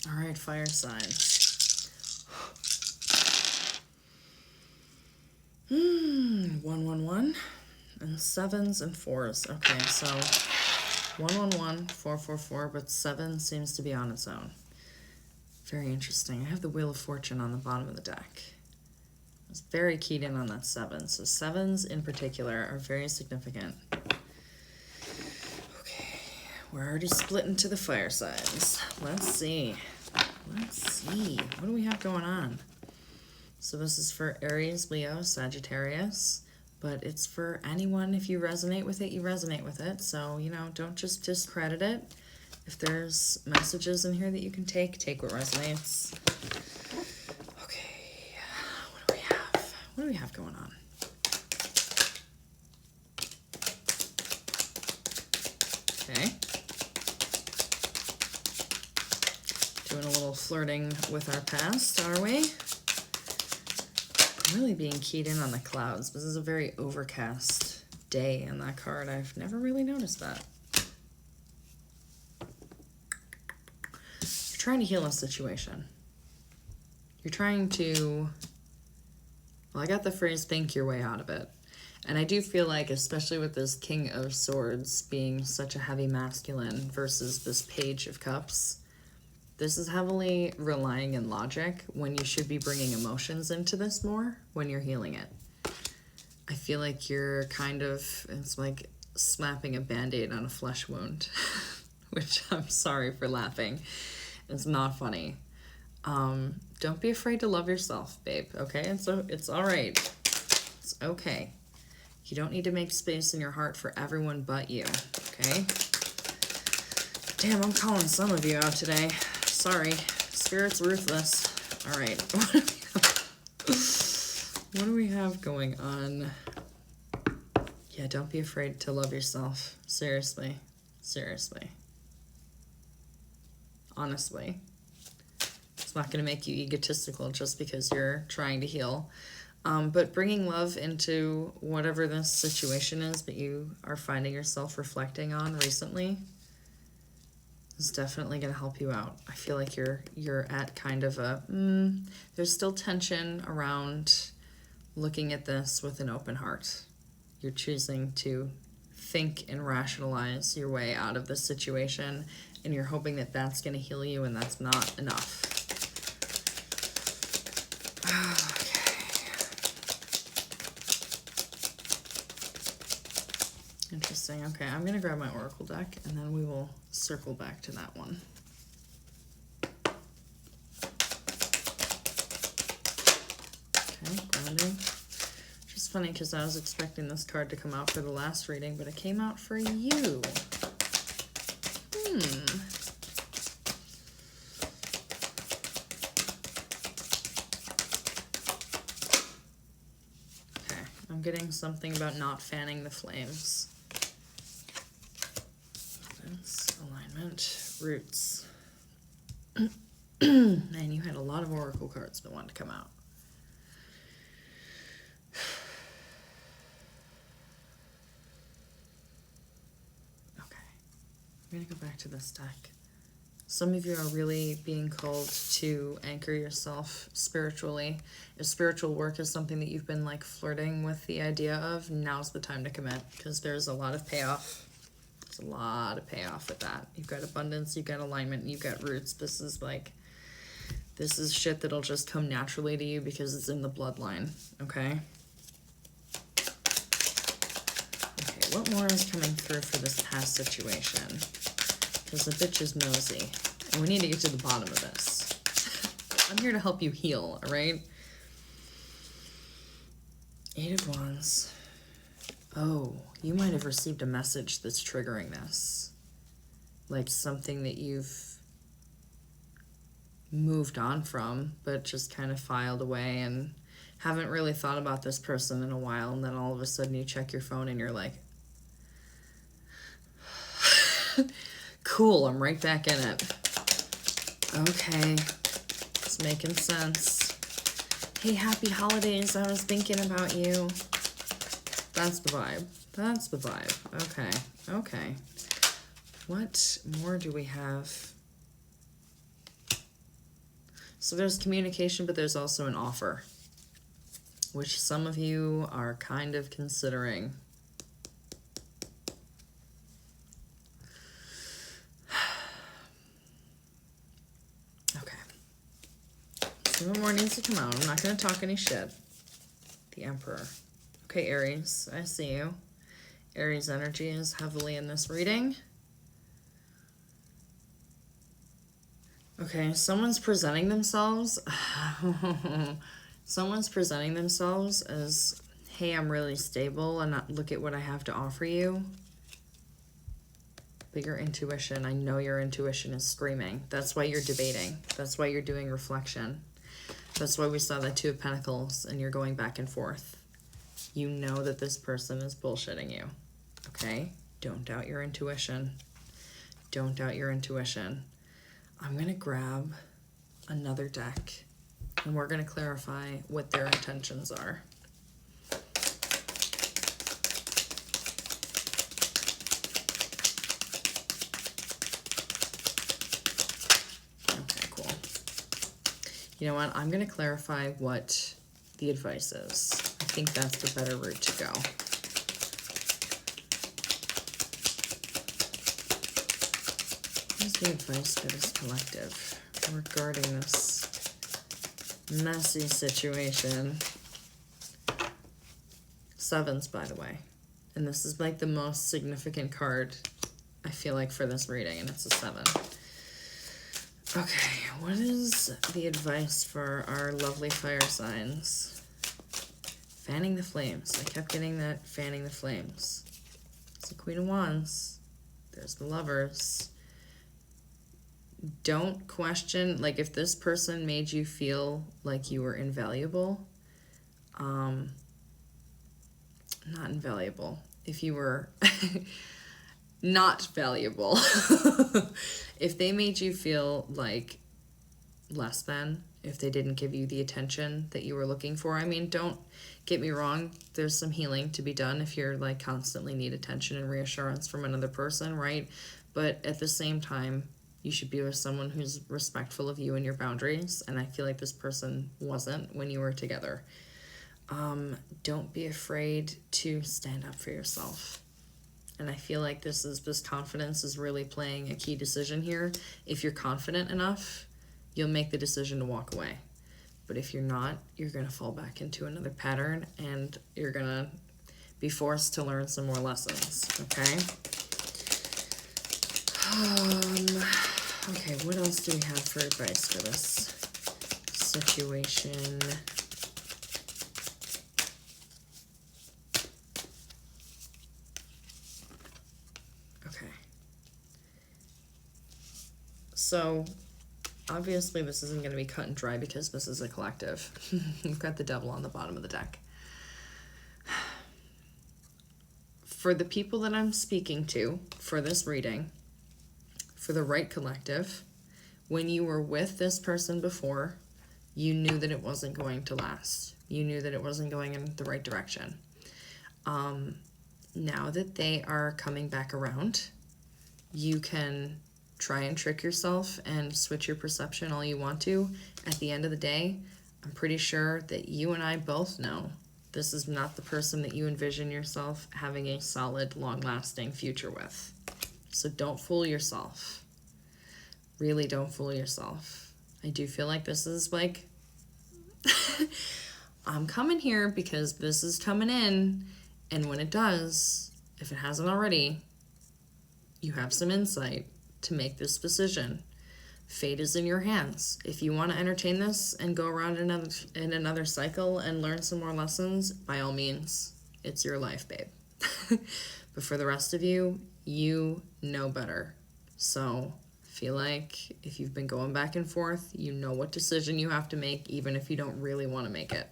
All right, fire signs. 111 and 7s and 4s. Okay, so 111, 444, but 7 seems to be on its own. Very interesting. I have the Wheel of Fortune on the bottom of the deck. I was very keyed in on that 7. So 7s in particular are very significant. Okay, we're already split into the fire signs. Let's see. What do we have going on? So this is for Aries, Leo, Sagittarius, but it's for anyone. If you resonate with it, you resonate with it. So, you know, don't just discredit it. If there's messages in here that you can take what resonates. Okay, what do we have? What do we have going on? Okay. Doing a little flirting with our past, are we? I'm really being keyed in on the clouds. This is a very overcast day in that card. I've never really noticed that. You're trying to heal a situation. You're trying to, well, I got the phrase, think your way out of it. And I do feel like, especially with this King of Swords being such a heavy masculine versus this Page of Cups, this is heavily relying in logic when you should be bringing emotions into this more when you're healing it. I feel like you're kind of, it's like slapping a Band-Aid on a flesh wound, which I'm sorry for laughing. It's not funny. Don't be afraid to love yourself, babe, okay? And so it's all right. It's okay. You don't need to make space in your heart for everyone but you, okay? Damn, I'm calling some of you out today. Sorry. Spirit's ruthless. All right. What do we have going on? Yeah, don't be afraid to love yourself. Seriously. Seriously. Honestly. It's not going to make you egotistical just because you're trying to heal. But bringing love into whatever this situation is that you are finding yourself reflecting on recently is definitely going to help you out. I feel like you're at kind of a, there's still tension around looking at this with an open heart. You're choosing to think and rationalize your way out of this situation, and you're hoping that that's going to heal you, and that's not enough. Interesting. Okay, I'm going to grab my Oracle deck, and then we will circle back to that one. Okay, grounding. Which is funny because I was expecting this card to come out for the last reading, but it came out for you. Okay, I'm getting something about not fanning the flames. Alignment, roots. Man, you had a lot of Oracle cards that wanted to come out. Okay, I'm going to go back to this deck. Some of you are really being called to anchor yourself spiritually. If spiritual work is something that you've been like flirting with the idea of, now's the time to commit, because there's a lot of payoff. There's a lot of payoff with that. You've got abundance, you've got alignment, you've got roots. This is shit that'll just come naturally to you because it's in the bloodline, okay? Okay, what more is coming through for this past situation? Because the bitch is nosy, and we need to get to the bottom of this. I'm here to help you heal, all right? 8 of Wands. Oh, you might have received a message that's triggering this. Like something that you've moved on from, but just kind of filed away and haven't really thought about this person in a while, and then all of a sudden you check your phone and you're like, cool, I'm right back in it. Okay, it's making sense. Hey, happy holidays, I was thinking about you. That's the vibe. That's the vibe. Okay. Okay. What more do we have So there's communication, but there's also an offer, which some of you are kind of considering. Okay. Some more needs to come out. I'm not going to talk any shit. The Emperor. Okay, Aries, I see you. Aries energy is heavily in this reading. Okay, someone's presenting themselves. Someone's presenting themselves as, hey, I'm really stable and look at what I have to offer you. But your intuition, I know your intuition is screaming. That's why you're debating. That's why you're doing reflection. That's why we saw that Two of Pentacles and you're going back and forth. You know that this person is bullshitting you. Okay? Don't doubt your intuition. Don't doubt your intuition. I'm going to grab another deck and we're going to clarify what their intentions are. Okay, cool. You know what? I'm going to clarify what the advice is. I think that's the better route to go. What's the advice for this collective regarding this messy situation? Sevens, by the way. And this is like the most significant card, I feel like, for this reading, and it's a 7. Okay, what is the advice for our lovely fire signs? Fanning the flames. I kept getting that fanning the flames. It's the Queen of Wands. There's the Lovers. Don't question, like, if this person made you feel like you were invaluable, not invaluable, if you were not valuable, if they made you feel like less than, if they didn't give you the attention that you were looking for, I mean, don't get me wrong, there's some healing to be done if you're like constantly need attention and reassurance from another person, right? But at the same time, you should be with someone who's respectful of you and your boundaries. And I feel like this person wasn't when you were together. Don't be afraid to stand up for yourself. And I feel like this confidence is really playing a key decision here. If you're confident enough, you'll make the decision to walk away. But if you're not, you're going to fall back into another pattern and you're going to be forced to learn some more lessons, okay? Okay, what else do we have for advice for this situation? Okay. So, obviously this isn't going to be cut and dry because this is a collective. You've got the Devil on the bottom of the deck. For the people that I'm speaking to for this reading, for the right collective, when you were with this person before, you knew that it wasn't going to last. You knew that it wasn't going in the right direction. Now that they are coming back around, you can try and trick yourself and switch your perception all you want to. At the end of the day, I'm pretty sure that you and I both know this is not the person that you envision yourself having a solid, long-lasting future with. So don't fool yourself. Really don't fool yourself. I do feel like this is like, I'm coming here because this is coming in. And when it does, if it hasn't already, you have some insight to make this decision. Fate is in your hands. If you want to entertain this and go around in another cycle and learn some more lessons, by all means, it's your life, babe. But for the rest of you, you know better. So I feel like if you've been going back and forth, you know what decision you have to make, even if you don't really want to make it.